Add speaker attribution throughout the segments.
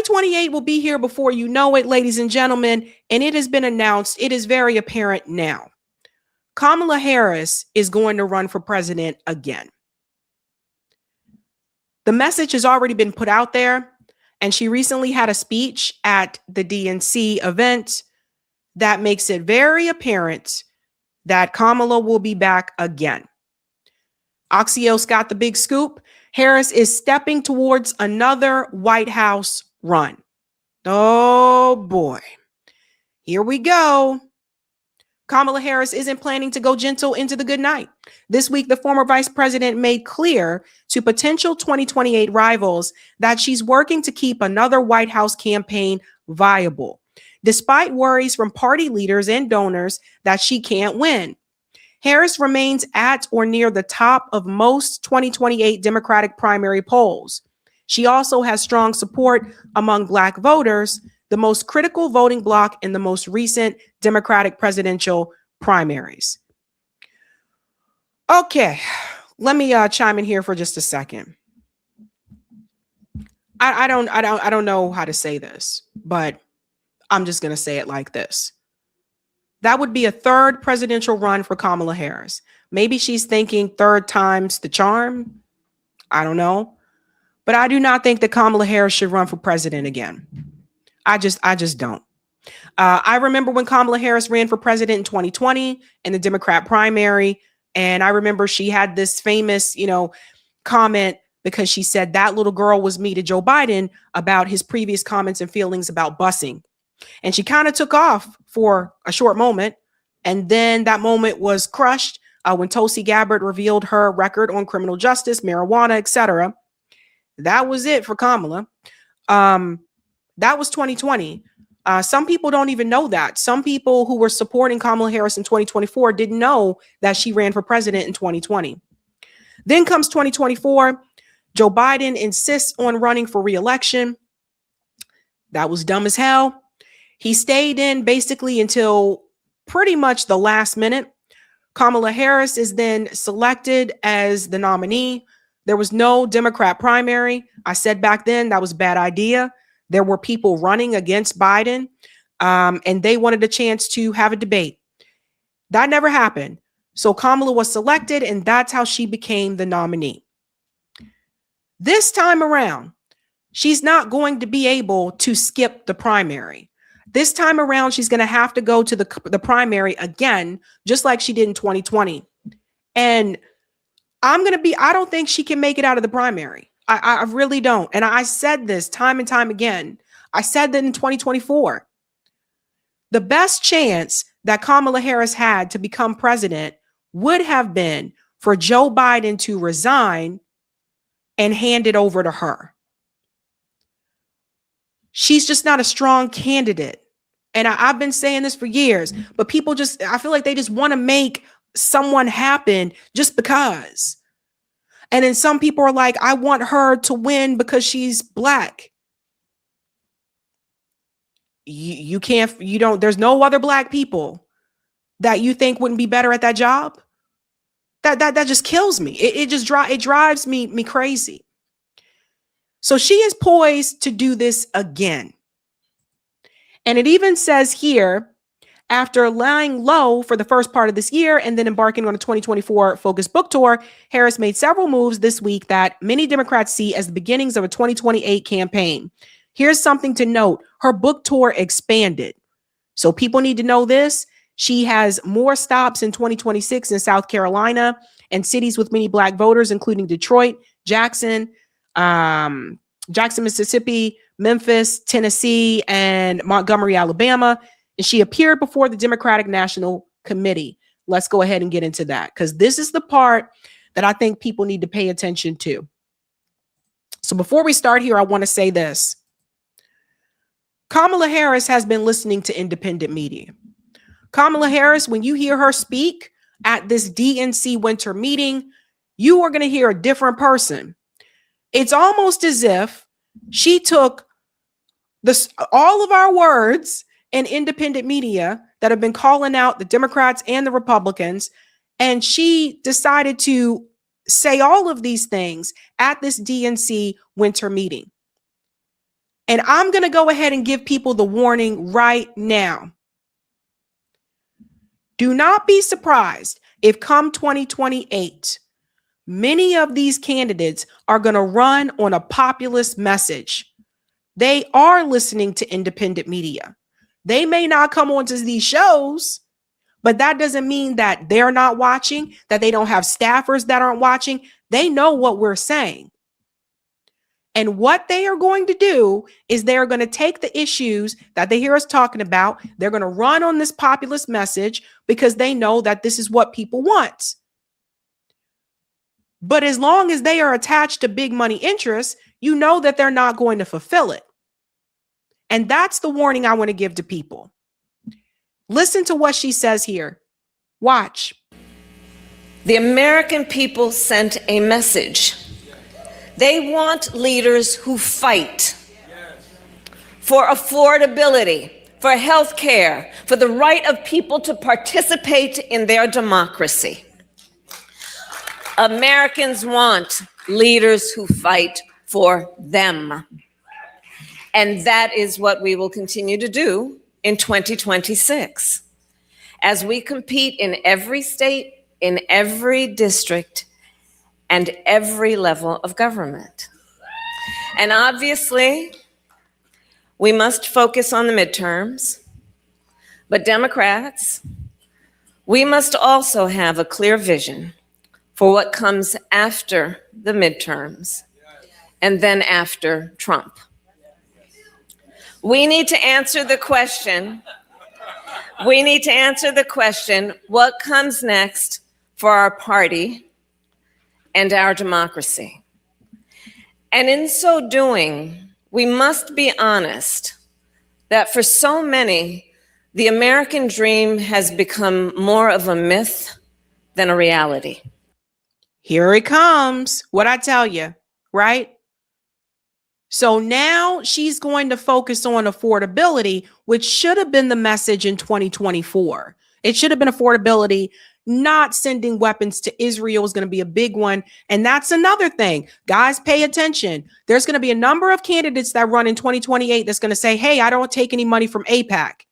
Speaker 1: 2028 will be here before you know it, ladies and gentlemen, and it has been announced. It is very apparent now. Kamala Harris is going to run for president again. The message has already been put out there, and she recently had a speech at the DNC event that makes it very apparent that Kamala will be back again. Axios got the big scoop. Harris is stepping towards another White House run. Oh boy, here we go. Kamala Harris isn't planning to go gentle into the good night. This week, the former vice president made clear to potential 2028 rivals that she's working to keep another White House campaign viable, despite worries from party leaders and donors that she can't win. Harris remains at or near the top of most 2028 Democratic primary polls. She also has strong support among Black voters, the most critical voting bloc in the most recent Democratic presidential primaries. Okay, let me chime in here for just a second. I don't know how to say this, but I'm just going to say it like this. That would be a third presidential run for Kamala Harris. Maybe she's thinking third time's the charm. I don't know. But I do not think that Kamala Harris should run for president again. I just don't. I remember when Kamala Harris ran for president in 2020 in the Democrat primary. And I remember she had this famous, comment because she said that little girl was me to Joe Biden about his previous comments and feelings about busing. And she kind of took off for a short moment. And then that moment was crushed when Tulsi Gabbard revealed her record on criminal justice, marijuana, etc. That was it for Kamala. That was 2020. Some people don't even know that. Some people who were supporting Kamala Harris in 2024 didn't know that she ran for president in 2020. Then comes 2024. Joe Biden insists on running for re-election. That was dumb as hell. He stayed in basically until pretty much the last minute. Kamala Harris is then selected as the nominee. There was no Democrat primary. I said back then that was a bad idea. There were people running against Biden, and they wanted a chance to have a debate. That never happened. So Kamala was selected, and that's how she became the nominee. This time around, she's not going to be able to skip the primary. This time around, she's going to have to go to the primary again, just like she did in 2020. And I don't think she can make it out of the primary. I really don't. And I said this time and time again. I said that in 2024. The best chance that Kamala Harris had to become president would have been for Joe Biden to resign and hand it over to her. She's just not a strong candidate. And I've been saying this for years, but people I feel like they just want to make someone happen just because. And then some people are like, I want her to win because she's Black. There's no other Black people that you think wouldn't be better at that job. That just kills me. It drives me crazy. So she is poised to do this again. And it even says here, after lying low for the first part of this year and then embarking on a 2024 focused book tour, Harris made several moves this week that many Democrats see as the beginnings of a 2028 campaign. Here's something to note. Her book tour expanded. So people need to know this. She has more stops in 2026 in South Carolina and cities with many Black voters, including Detroit, Jackson, Mississippi, Memphis, Tennessee, and Montgomery, Alabama. And she appeared before the Democratic National Committee. Let's go ahead and get into that, because this is the part that I think people need to pay attention to. So before we start here, I want to say this. Kamala Harris has been listening to independent media. Kamala Harris, when you hear her speak at this DNC winter meeting, you are going to hear a different person. It's almost as if she took all of our words in independent media that have been calling out the Democrats and the Republicans, and she decided to say all of these things at this DNC winter meeting. And I'm going to go ahead and give people the warning right now. Do not be surprised if come 2028, many of these candidates are going to run on a populist message. They are listening to independent media. They may not come onto these shows, but that doesn't mean that they're not watching, that they don't have staffers that aren't watching. They know what we're saying. And what they are going to do is they're going to take the issues that they hear us talking about. They're going to run on this populist message because they know that this is what people want. But as long as they are attached to big money interests, you know that they're not going to fulfill it. And that's the warning I want to give to people. Listen to what she says here. Watch.
Speaker 2: The American people sent a message. They want leaders who fight for affordability, for health care, for the right of people to participate in their democracy. Americans want leaders who fight for them. And that is what we will continue to do in 2026. As we compete in every state, in every district, and every level of government. And obviously, we must focus on the midterms, but Democrats, we must also have a clear vision for what comes after the midterms and then after Trump. We need to answer the question, what comes next for our party and our democracy? And in so doing, we must be honest that for so many, the American dream has become more of a myth than a reality.
Speaker 1: Here it comes. What I tell you, right? So now she's going to focus on affordability, which should have been the message in 2024. It should have been affordability. Not sending weapons to Israel is going to be a big one. And that's another thing. Guys, pay attention. There's going to be a number of candidates that run in 2028 that's going to say, hey, I don't take any money from AIPAC.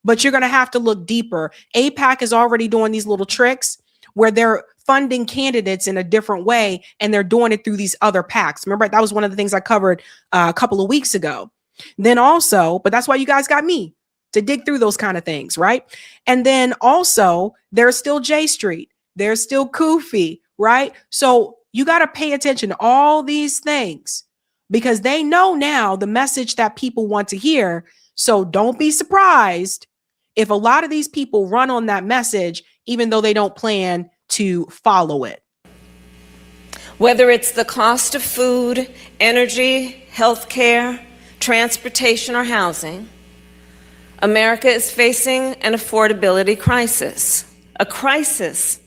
Speaker 1: But you're going to have to look deeper. AIPAC is already doing these little tricks where they're funding candidates in a different way, and they're doing it through these other PACs. Remember, that was one of the things I covered a couple of weeks ago. Then also, but that's why you guys got me to dig through those kind of things, right? And then also, there's still J Street. There's still Kofi, right? So you got to pay attention to all these things because they know now the message that people want to hear. So don't be surprised if a lot of these people run on that message, even though they don't plan to follow it.
Speaker 2: Whether it's the cost of food, energy, healthcare, transportation, or housing, America is facing an affordability crisis. A crisis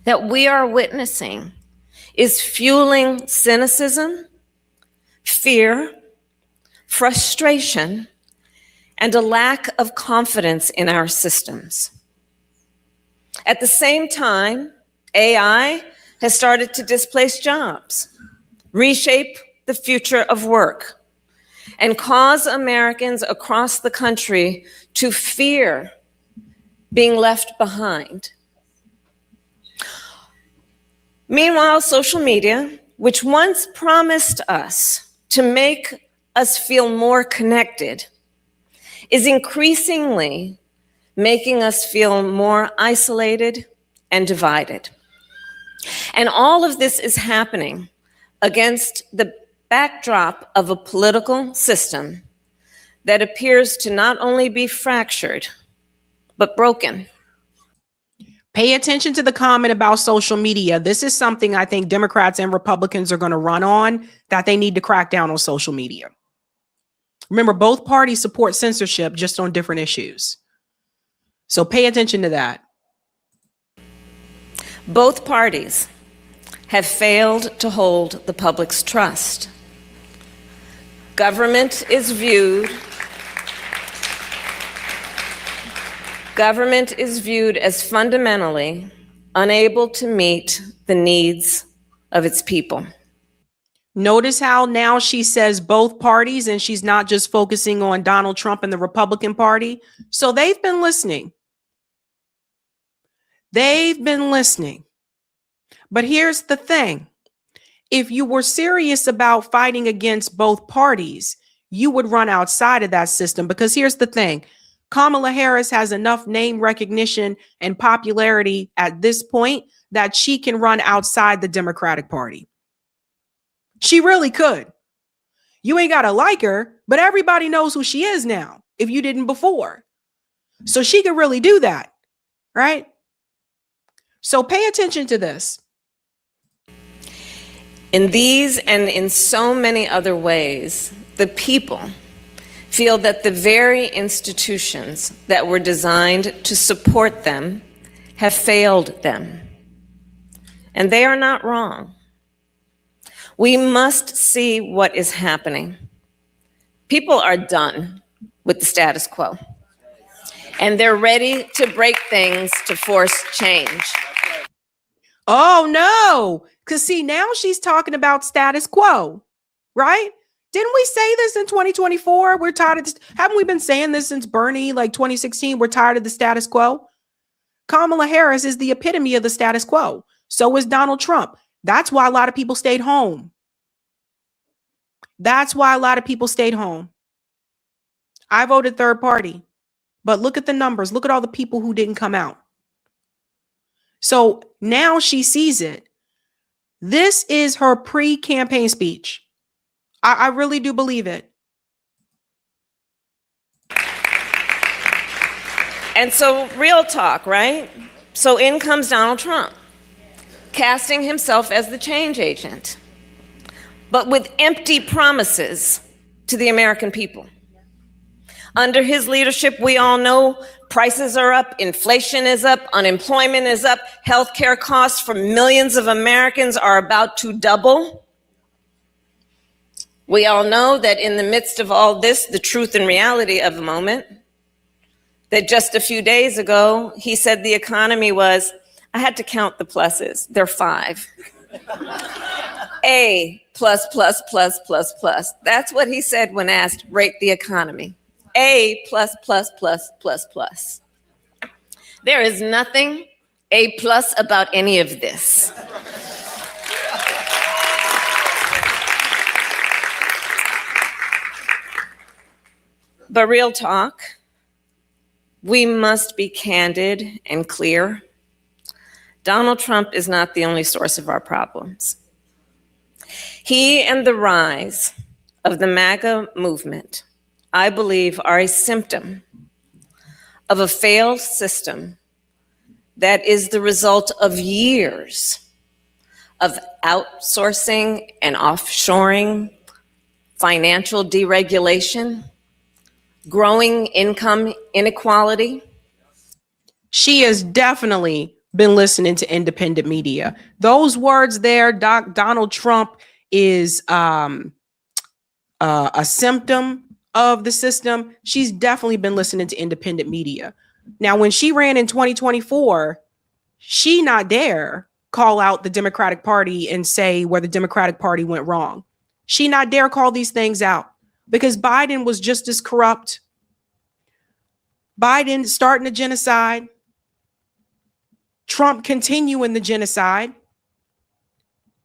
Speaker 2: that we are witnessing is fueling cynicism, fear, frustration, and a lack of confidence in our systems. At the same time, AI has started to displace jobs, reshape the future of work, and cause Americans across the country to fear being left behind. Meanwhile, social media, which once promised us to make us feel more connected, is increasingly making us feel more isolated and divided. And all of this is happening against the backdrop of a political system that appears to not only be fractured, but broken.
Speaker 1: Pay attention to the comment about social media. This is something I think Democrats and Republicans are going to run on, that they need to crack down on social media. Remember, both parties support censorship just on different issues. So pay attention to that.
Speaker 2: Both parties have failed to hold the public's trust. Government is viewed as fundamentally unable to meet the needs of its people.
Speaker 1: Notice how now she says both parties and she's not just focusing on Donald Trump and the Republican Party. So they've been listening. They've been listening. But here's the thing. If you were serious about fighting against both parties, you would run outside of that system, because here's the thing. Kamala Harris has enough name recognition and popularity at this point that she can run outside the Democratic Party. She really could. You ain't got to like her, but everybody knows who she is now, if you didn't before. So she could really do that, right? So pay attention to this.
Speaker 2: In these and in so many other ways, the people feel that the very institutions that were designed to support them have failed them. And they are not wrong. We must see what is happening. People are done with the status quo, and they're ready to break things to force change.
Speaker 1: Oh, no. Because see, now she's talking about status quo, right? Didn't we say this in 2024? We're tired of this. Haven't we been saying this since Bernie, like 2016? We're tired of the status quo. Kamala Harris is the epitome of the status quo. So is Donald Trump. That's why a lot of people stayed home. That's why a lot of people stayed home. I voted third party, but look at the numbers. Look at all the people who didn't come out. So now she sees it. This is her pre-campaign speech. I really do believe it.
Speaker 2: And so real talk, right? So in comes Donald Trump, casting himself as the change agent, but with empty promises to the American people. Under his leadership, we all know prices are up, inflation is up, unemployment is up, healthcare costs for millions of Americans are about to double. We all know that in the midst of all this, the truth and reality of the moment, that just a few days ago, he said the economy was, I had to count the pluses, they're 5. A plus, plus, plus, plus, plus. That's what he said when asked, rate the economy. A plus, plus, plus, plus, plus. There is nothing A plus about any of this. But real talk, we must be candid and clear. Donald Trump is not the only source of our problems. He and the rise of the MAGA movement, I believe, are a symptom of a failed system that is the result of years of outsourcing and offshoring, financial deregulation, growing income inequality.
Speaker 1: She has definitely been listening to independent media. Those words there, Donald Trump is a symptom of the system. She's definitely been listening to independent media. Now, when she ran in 2024, she not dare call out the Democratic Party and say where the Democratic Party went wrong. She not dare call these things out because Biden was just as corrupt. Biden starting a genocide. Trump continuing the genocide.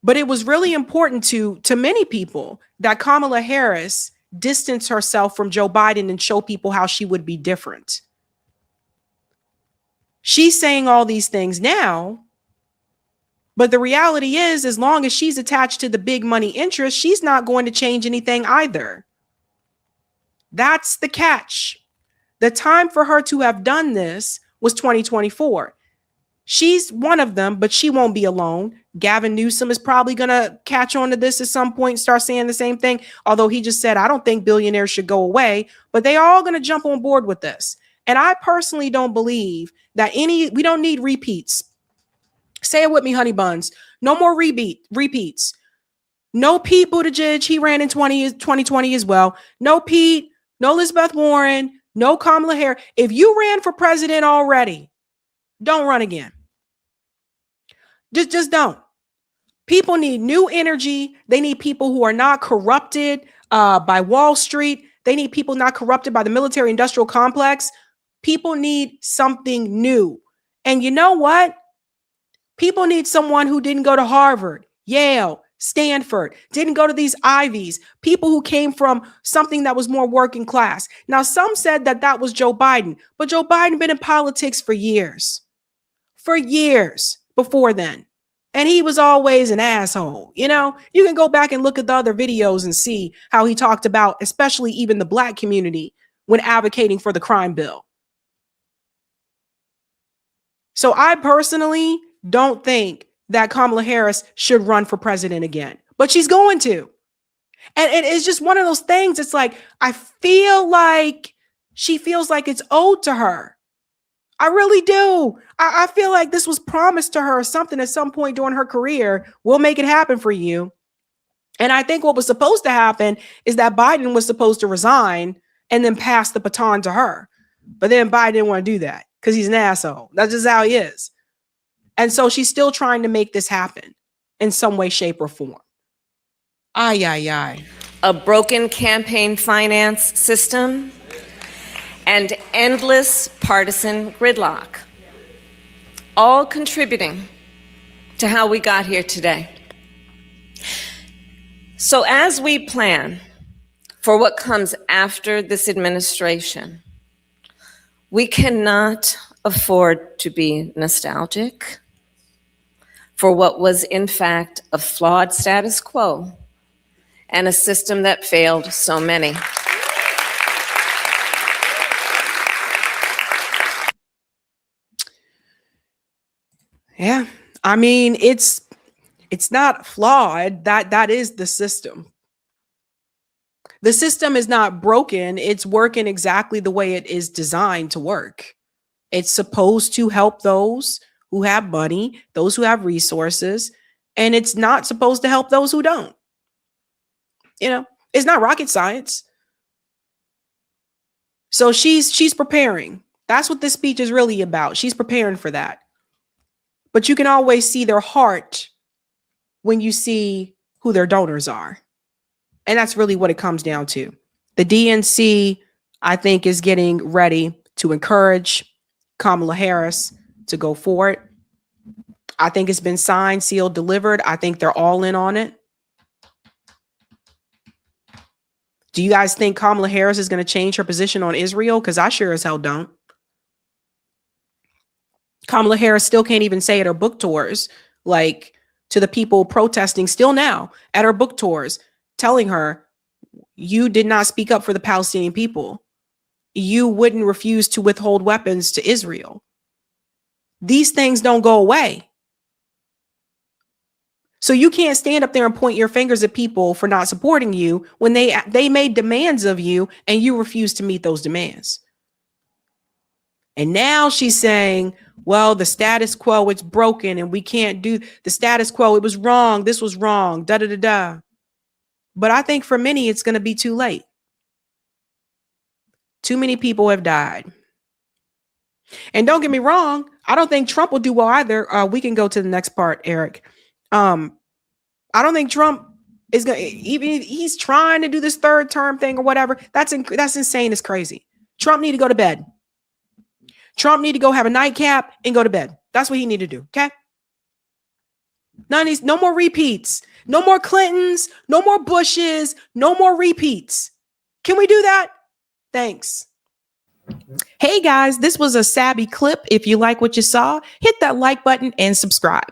Speaker 1: But it was really important to many people that Kamala Harris distance herself from Joe Biden and show people how she would be different. She's saying all these things now, but the reality is, as long as she's attached to the big money interest, she's not going to change anything either. That's the catch. The time for her to have done this was 2024. She's one of them, but she won't be alone. Gavin Newsom is probably going to catch on to this at some point and start saying the same thing. Although he just said, I don't think billionaires should go away, but they are all going to jump on board with this. And I personally don't believe that we don't need repeats. Say it with me, honey buns. No more repeats. No Pete Buttigieg. He ran in 2020 as well. No Pete, no Elizabeth Warren, no Kamala Harris. If you ran for president already, don't run again. Just don't. People need new energy. They need people who are not corrupted by Wall Street. They need people not corrupted by the military industrial complex. People need something new. And you know what? People need someone who didn't go to Harvard, Yale, Stanford, didn't go to these Ivies, people who came from something that was more working class. Now, some said that that was Joe Biden, but Joe Biden been in politics for years before then. And he was always an asshole. You know, you can go back and look at the other videos and see how he talked about, especially even the Black community when advocating for the crime bill. So I personally don't think that Kamala Harris should run for president again, but she's going to. And it's just one of those things. It's like, I feel like she feels like it's owed to her. I really do. I feel like this was promised to her, something at some point during her career. We'll make it happen for you. And I think what was supposed to happen is that Biden was supposed to resign and then pass the baton to her. But then Biden didn't want to do that because he's an asshole. That's just how he is. And so she's still trying to make this happen in some way, shape, or form. Ay.
Speaker 2: A broken campaign finance system and endless partisan gridlock, all contributing to how we got here today. So as we plan for what comes after this administration, we cannot afford to be nostalgic for what was in fact a flawed status quo and a system that failed so many.
Speaker 1: Yeah, I mean, it's not flawed. That is the system. The system is not broken. It's working exactly the way it is designed to work. It's supposed to help those who have money, those who have resources, and it's not supposed to help those who don't. You know, it's not rocket science. So she's preparing. That's what this speech is really about. She's preparing for that. But you can always see their heart when you see who their donors are. And that's really what it comes down to. The DNC, I think, is getting ready to encourage Kamala Harris to go for it. I think it's been signed, sealed, delivered. I think they're all in on it. Do you guys think Kamala Harris is going to change her position on Israel? Because I sure as hell don't. Kamala Harris still can't even say at her book tours, like to the people protesting still now at her book tours, telling her, you did not speak up for the Palestinian people. You wouldn't refuse to withhold weapons to Israel. These things don't go away. So you can't stand up there and point your fingers at people for not supporting you when they made demands of you and you refuse to meet those demands. And now she's saying, well, the status quo, it's broken and we can't do the status quo. It was wrong. This was wrong. Da. But I think for many, it's going to be too late. Too many people have died. And don't get me wrong, I don't think Trump will do well either. We can go to the next part, Eric. I don't think Trump is going to, even if he's trying to do this third term thing or whatever. That's insane. It's crazy. Trump need to go to bed. Trump need to go have a nightcap and go to bed. That's what he need to do. Okay. No more repeats. No more Clintons. No more Bushes. No more repeats. Can we do that? Thanks. Hey guys, this was a Sabby clip. If you like what you saw, hit that like button and subscribe.